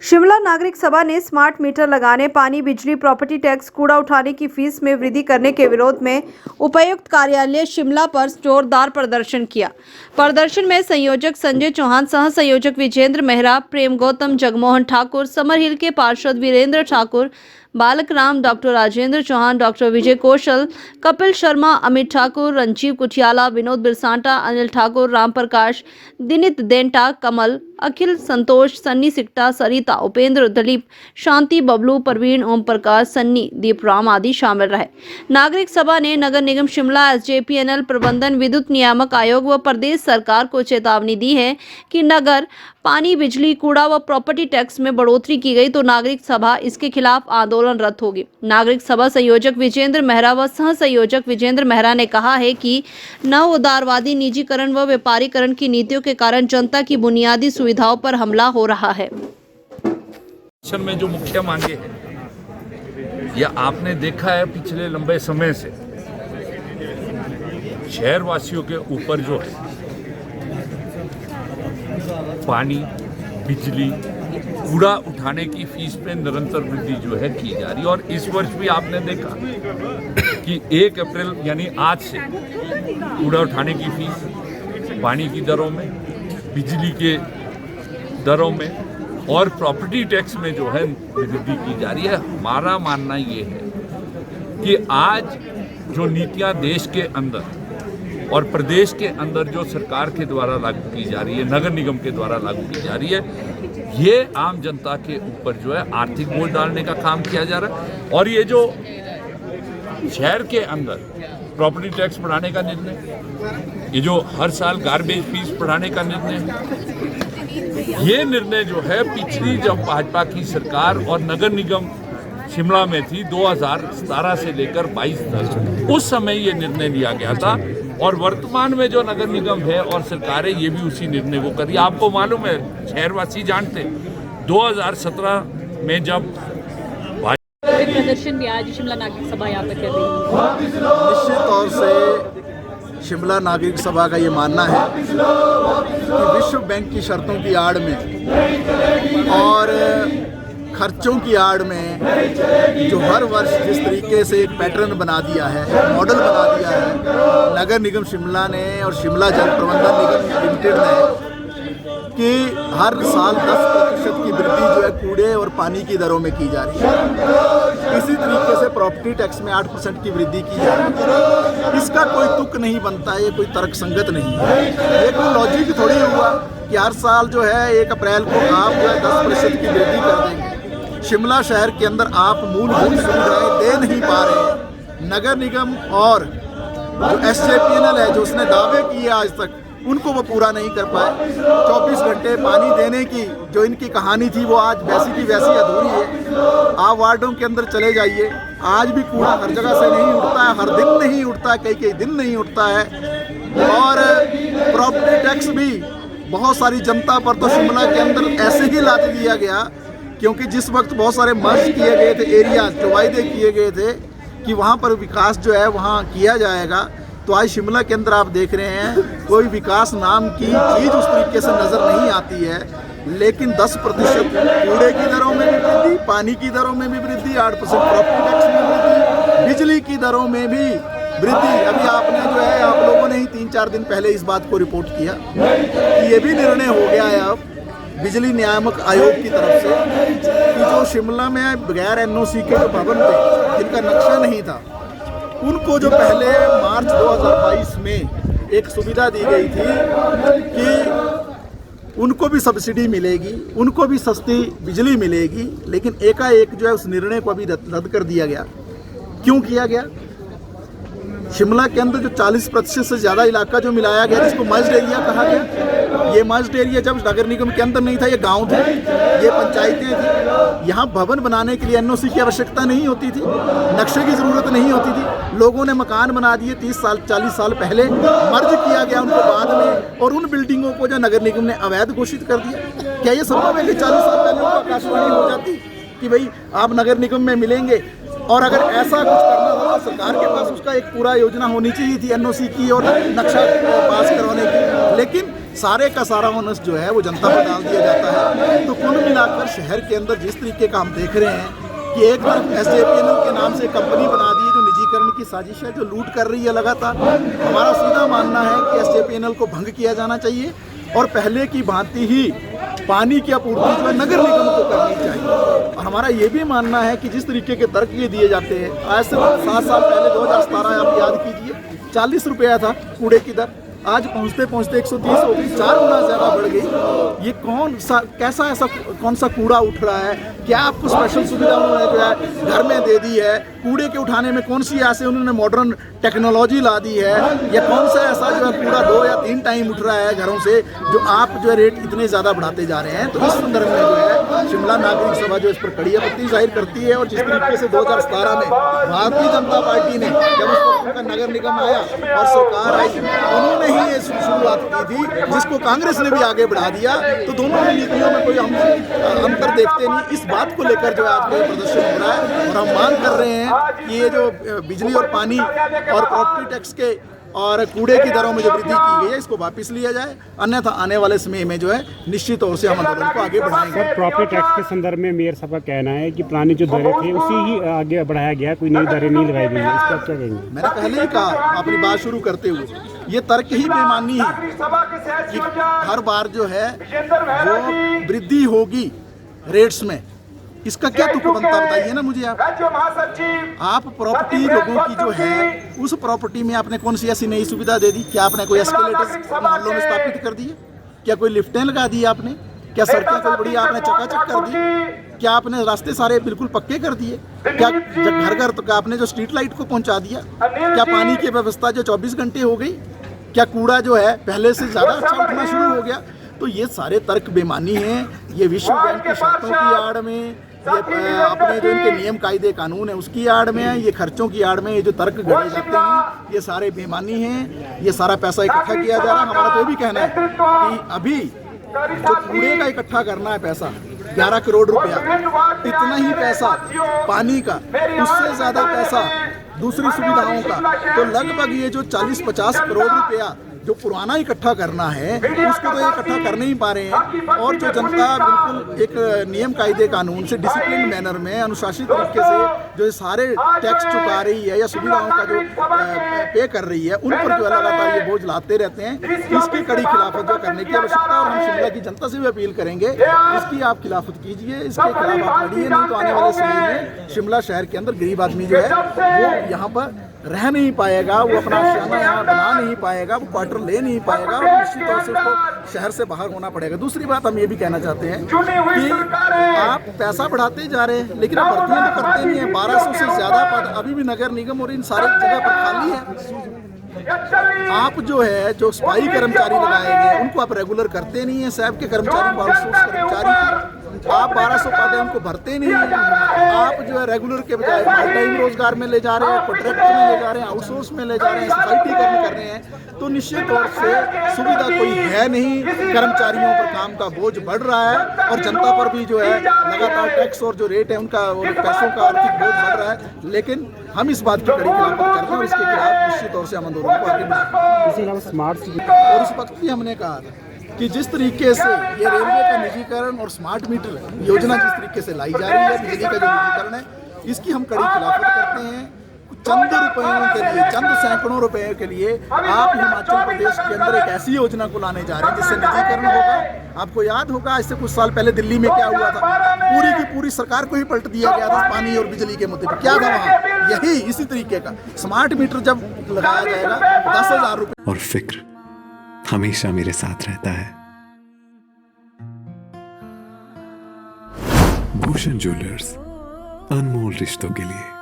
शिमला नागरिक सभा ने स्मार्ट मीटर लगाने, पानी, बिजली, प्रॉपर्टी टैक्स, कूड़ा उठाने की फीस में वृद्धि करने के विरोध में उपायुक्त कार्यालय शिमला पर जोरदार प्रदर्शन किया। प्रदर्शन में संयोजक संजय चौहान, सह संयोजक विजेंद्र मेहरा, प्रेम गौतम, जगमोहन ठाकुर, समर हिल के पार्षद वीरेंद्र ठाकुर, बालक राम, डॉक्टर राजेंद्र चौहान, डॉक्टर विजय कौशल, कपिल शर्मा, अमित ठाकुर, रंजीव कुठियाला, विनोद बिरसांटा, अनिल ठाकुर, राम प्रकाश, दिनित देंटा, कमल, अखिल, संतोष, सन्नी सिक्टा, सरिता, उपेंद्र, दिलीप, शांति, बबलू, प्रवीण, ओम प्रकाश, सन्नी, दीपराम आदि शामिल रहे। नागरिक सभा ने नगर निगम शिमला, SJPNL प्रबंधन, विद्युत नियामक आयोग व प्रदेश सरकार को चेतावनी दी है कि नगर पानी, बिजली, कूड़ा व प्रॉपर्टी टैक्स में बढ़ोतरी की गई तो नागरिक सभा इसके खिलाफ आंदोलनरत होगी। नागरिक सभा संयोजक विजेंद्र मेहरा व सह संयोजक विजेंद्र मेहरा ने कहा है कि नव उदारवादी निजीकरण व व्यापारीकरण की नीतियों के कारण जनता की बुनियादी सुविधाओं पर हमला हो रहा है। में जो मुख्य मांगे हैं, यह आपने देखा है पिछले लंबे समय से शहरवासियों के ऊपर जो है पानी, बिजली, कूड़ा उठाने की फीस पे निरंतर वृद्धि जो है की जा रही है। और इस वर्ष भी आपने देखा कि 1 अप्रैल यानी आज से कूड़ा उठाने की फीस, पानी की दरों में, बिजली के दरों में और प्रॉपर्टी टैक्स में जो है वृद्धि की जा रही है। हमारा मानना ये है कि आज जो नीतियां देश के अंदर और प्रदेश के अंदर जो सरकार के द्वारा लागू की जा रही है, नगर निगम के द्वारा लागू की जा रही है, ये आम जनता के ऊपर जो है आर्थिक बोझ डालने का काम किया जा रहा है। और ये जो शहर के अंदर प्रॉपर्टी टैक्स बढ़ाने का निर्णय, ये जो हर साल गार्बेज फीस बढ़ाने का निर्णय, ये निर्णय जो है पिछली जब भाजपा की सरकार और नगर निगम शिमला में थी 2017 से लेकर 22 तक, उस समय ये निर्णय लिया गया था। और वर्तमान में जो नगर निगम है और सरकारें ये भी उसी निर्णय को करी। आपको मालूम है, शहरवासी जानते, 2017 में जब प्रदर्शन भी आज शिमला नागरिक सभा यहाँ पर कर रही है। निश्चित तौर से शिमला नागरिक सभा का ये मानना है कि विश्व बैंक की शर्तों की आड़ में और खर्चों की आड़ में जो हर वर्ष जिस तरीके से एक पैटर्न बना दिया है, मॉडल बना दिया है नगर निगम शिमला ने और शिमला जल प्रबंधन निगम लिमिटेड ने, कि हर साल 10% की वृद्धि जो है कूड़े और पानी की दरों में की जा रही है। इसी तरीके से प्रॉपर्टी टैक्स में 8% की वृद्धि की जा रही है। इसका कोई तुक नहीं बनता है, ये कोई तर्क संगत नहीं है, ये कोई लॉजिक थोड़ी हुआ कि हर साल जो है 1 अप्रैल को आप जो है 10% की वृद्धि कर देंगे। शिमला शहर के अंदर आप मूलभूत सुविधाएं दे नहीं पा रहे। नगर निगम और जो SJPNL है, जो उसने दावे किए आज तक, उनको वो पूरा नहीं कर पाए। 24 घंटे पानी देने की जो इनकी कहानी थी वो आज वैसी की वैसी अधूरी है। आप वार्डों के अंदर चले जाइए, आज भी कूड़ा हर जगह से नहीं उठता है, हर दिन नहीं उठता है, कई दिन नहीं उठता है। और प्रॉपर्टी टैक्स भी बहुत सारी जनता पर तो शिमला के अंदर ऐसे ही लाद दिया गया, क्योंकि जिस वक्त बहुत सारे मर्ज किए गए थे एरिया, जो वायदे किए गए थे कि वहाँ पर विकास जो है वहाँ किया जाएगा, तो आज शिमला के अंदर आप देख रहे हैं कोई विकास नाम की चीज़ उस तरीके से नज़र नहीं आती है। लेकिन 10% कूड़े की दरों में भी वृद्धि, पानी की दरों में भी वृद्धि, 8% प्रॉपर्टी टैक्स में वृद्धि, बिजली की दरों में भी वृद्धि। अभी आपने जो है, आप लोगों ने ही 3-4 दिन पहले इस बात को रिपोर्ट किया कि ये भी निर्णय हो गया है अब बिजली नियामक आयोग की तरफ से कि जो शिमला में बगैर NOC के जो भवन थे, जिनका नक्शा नहीं था, उनको जो पहले मार्च 2022 में एक सुविधा दी गई थी कि उनको भी सब्सिडी मिलेगी, उनको भी सस्ती बिजली मिलेगी, लेकिन एकाएक जो है उस निर्णय को अभी रद्द कर दिया गया। क्यों किया गया? शिमला के अंदर जो 40% से ज़्यादा इलाका जो मिलाया गया, जिसको मर्ज्ड एरिया कहा गया, ये मर्ज्ड एरिया जब नगर निगम के अंदर नहीं था, ये गांव थे, ये पंचायतें थी। यहाँ भवन बनाने के लिए NOC की आवश्यकता नहीं होती थी, नक्शे की ज़रूरत नहीं होती थी। लोगों ने मकान बना दिए 30 साल 40 साल पहले, मर्ज किया गया उनको बाद में, और उन बिल्डिंगों को जो नगर निगम ने अवैध घोषित कर दिया। क्या ये संभव है कि 40 साल पहले उनको आकाशवाणी हो जाती कि भाई आप नगर निगम में मिलेंगे? और अगर ऐसा कुछ करना था तो सरकार के पास उसका एक पूरा योजना होनी चाहिए थी NOC की और नक्शा पास करवाने की। लेकिन सारे का सारा ओनस जो है वो जनता पर डाल दिया जाता है। तो कुल मिलाकर शहर के अंदर जिस तरीके का हम देख रहे हैं कि एक बार SJPNL के नाम से कंपनी बना दी है जो निजीकरण की साजिश है, जो लूट कर रही है लगातार। हमारा सीधा मानना है कि SJPNL को भंग किया जाना चाहिए और पहले की भांति ही पानी की आपूर्ति जो है नगर निगम को करनी चाहिए। और हमारा ये भी मानना है कि जिस तरीके के तर्क ये दिए जाते हैं, आज से 7 साल पहले 2017 आप याद कीजिए 40 रुपया था कूड़े की दर, आज पहुँचते पहुँचते 130 हो गई, 4 गुना ज़्यादा बढ़ गई। ये कौन सा कूड़ा उठ रहा है? क्या आपको स्पेशल सुविधा उन्होंने जो है घर में दे दी है? कूड़े के उठाने में कौन सी ऐसे उन्होंने मॉडर्न टेक्नोलॉजी ला दी है? या कौन सा ऐसा जो है कूड़ा 2 या 3 टाइम उठ रहा है घरों से, जो आप जो है रेट इतने ज़्यादा बढ़ाते जा रहे हैं? तो इस संदर्भ में जो है शिमला नागरिक सभा जो इस पर कड़ी आपत्ति जाहिर करती है। और जिस तरीके से 2017 में भारतीय जनता पार्टी ने जब उसका नगर निगम आया और सरकार आई, उन्होंने ही ये शुरुआत की थी, जिसको कांग्रेस ने भी आगे बढ़ा दिया। तो दोनों नीतियों में कोई हम अंतर देखते नहीं। इस बात को लेकर जो आज का प्रदर्शन हो रहा है और हम मांग कर रहे हैं कि ये जो बिजली और पानी और प्रॉपर्टी टैक्स के और कूड़े की दरों में जो वृद्धि की गई है, इसको वापस लिया जाए, अन्यथा आने वाले समय में जो है निश्चित तौर से हम आंदोलन को आगे बढ़ाएंगे। सर, प्रॉपर्टी टैक्स के संदर्भ में मेयर साहब का कहना है कि पुरानी जो दरें थी उसी ही आगे बढ़ाया गया, कोई नई दरें नहीं लगाई गई है। इस पर क्या कहेंगे? मैंने पहले ही कहा अपनी बात शुरू करते हुए, ये तर्क ही बेईमानी है कि हर बार जो है वो वृद्धि होगी रेट्स में। इसका क्या तुक बनता बताइए ना मुझे आप प्रॉपर्टी लोगों की जो है उस प्रॉपर्टी में आपने कौन सी ऐसी नई सुविधा दे दी? क्या आपने कोई एस्केलेटर्स मोहल्लों में स्थापित कर दिए? क्या कोई लिफ्टें लगा दी आपने? क्या सड़कें कोई बड़ी आपने चकाचक कर दी? क्या आपने रास्ते सारे बिल्कुल पक्के कर दिए? क्या घर घर तक आपने जो स्ट्रीट लाइट को पहुंचा दिया? क्या पानी की व्यवस्था जो 24 घंटे हो गई? क्या कूड़ा जो है पहले से ज़्यादा अच्छा उठना शुरू हो गया? तो ये सारे तर्क बेमानी हैं। ये विश्व बैंक की शर्तों की आड़ में, ये अपने जो इनके नियम कायदे कानून है उसकी आड़ में है, ये खर्चों की आड़ में ये जो तर्क गढ़े जाते हैं, ये सारे बेमानी हैं। ये सारा पैसा इकट्ठा किया जा रहा है। हमारा तो ये भी कहना है कि अभी जो कूड़े का इकट्ठा करना है पैसा 11 करोड़ रुपया, इतना ही पैसा पानी का, उससे ज़्यादा पैसा दूसरी सुविधाओं का, तो लगभग ये जो 40-50 करोड़ रुपया जो पुराना इकट्ठा करना है उसको तो ये इकट्ठा कर नहीं पा रहे हैं। और जो जनता बिल्कुल एक नियम कायदे कानून से डिसिप्लिन मैनर में अनुशासित तरीके से जो सारे टैक्स चुका रही है या सुविधाओं का जो पे कर रही है, उन पर जो है लगातार ये बोझ लाते रहते हैं। इसकी कड़ी खिलाफत जो करने की आवश्यकता है और हम शिमला की जनता से भी अपील करेंगे, इसकी आप खिलाफत कीजिए, इसके खिलाफ आप लड़िए, नहीं तो आने वाले समय में शिमला शहर के अंदर गरीब आदमी जो है वो यहाँ पर रह नहीं पाएगा, वो अपना आशियाना यहाँ बना नहीं पाएगा, वो क्वार्टर ले नहीं पाएगा और निश्चित तौर से उसको शहर से बाहर होना पड़ेगा। दूसरी बात हम ये भी कहना चाहते हैं कि आप पैसा बढ़ाते जा रहे हैं लेकिन आप भर्तियाँ तो करते नहीं है। 1200 से ज़्यादा पद अभी भी नगर निगम और इन सारे जगह पर खाली है। आप जो है जो सफाई कर्मचारी लगाए गए उनको आप रेगुलर करते नहीं है। सैब के कर्मचारी, आउटसोर्स कर्मचारी आप 1200 पद है उनको भरते नहीं है। आप जो है रेगुलर के बजाय पार्ट टाइम रोजगार में ले जा रहे हैं, कॉन्ट्रैक्ट में ले जा रहे हैं, आउटसोर्स में ले जा रहे हैं, सोसाइटी कर रहे हैं। तो निश्चित तौर से सुविधा कोई है नहीं, कर्मचारियों पर काम का बोझ बढ़ रहा है और जनता पर भी जो है लगातार टैक्स और जो रेट है उनका और पैसों का आर्थिक बोझ बढ़ रहा है। लेकिन हम इस बात की कड़ी खिलाफत कर रहे हैं और इसके खिलाफ निश्चित तौर से हम आंदोलन को आगे बढ़ाएंगे। इसी अलावा स्मार्ट सिटी और उस वक्त भी हमने कहा था कि जिस तरीके से ये रेलवे का निजीकरण और स्मार्ट मीटर योजना जिस तरीके से लाई जा रही है, बिजली का जो निजीकरण है, इसकी हम कड़ी खिलाफत करते हैं। चंद रुपयों के लिए, चंद सैकड़ों रुपयों के लिए आप हिमाचल प्रदेश के अंदर एक ऐसी योजना को लाने जा रहे हैं जिससे निजीकरण होगा। आपको याद होगा इससे कुछ साल पहले दिल्ली में क्या हुआ था, पूरी की पूरी सरकार को ही पलट दिया गया था पानी और बिजली के मुद्दे पर। क्या था वहाँ, यही इसी तरीके का स्मार्ट मीटर जब लगाया जाएगा 10,000 रुपये और फिक्र हमेशा मेरे साथ रहता है। भूषण ज्वेलर्स, अनमोल रिश्तों के लिए।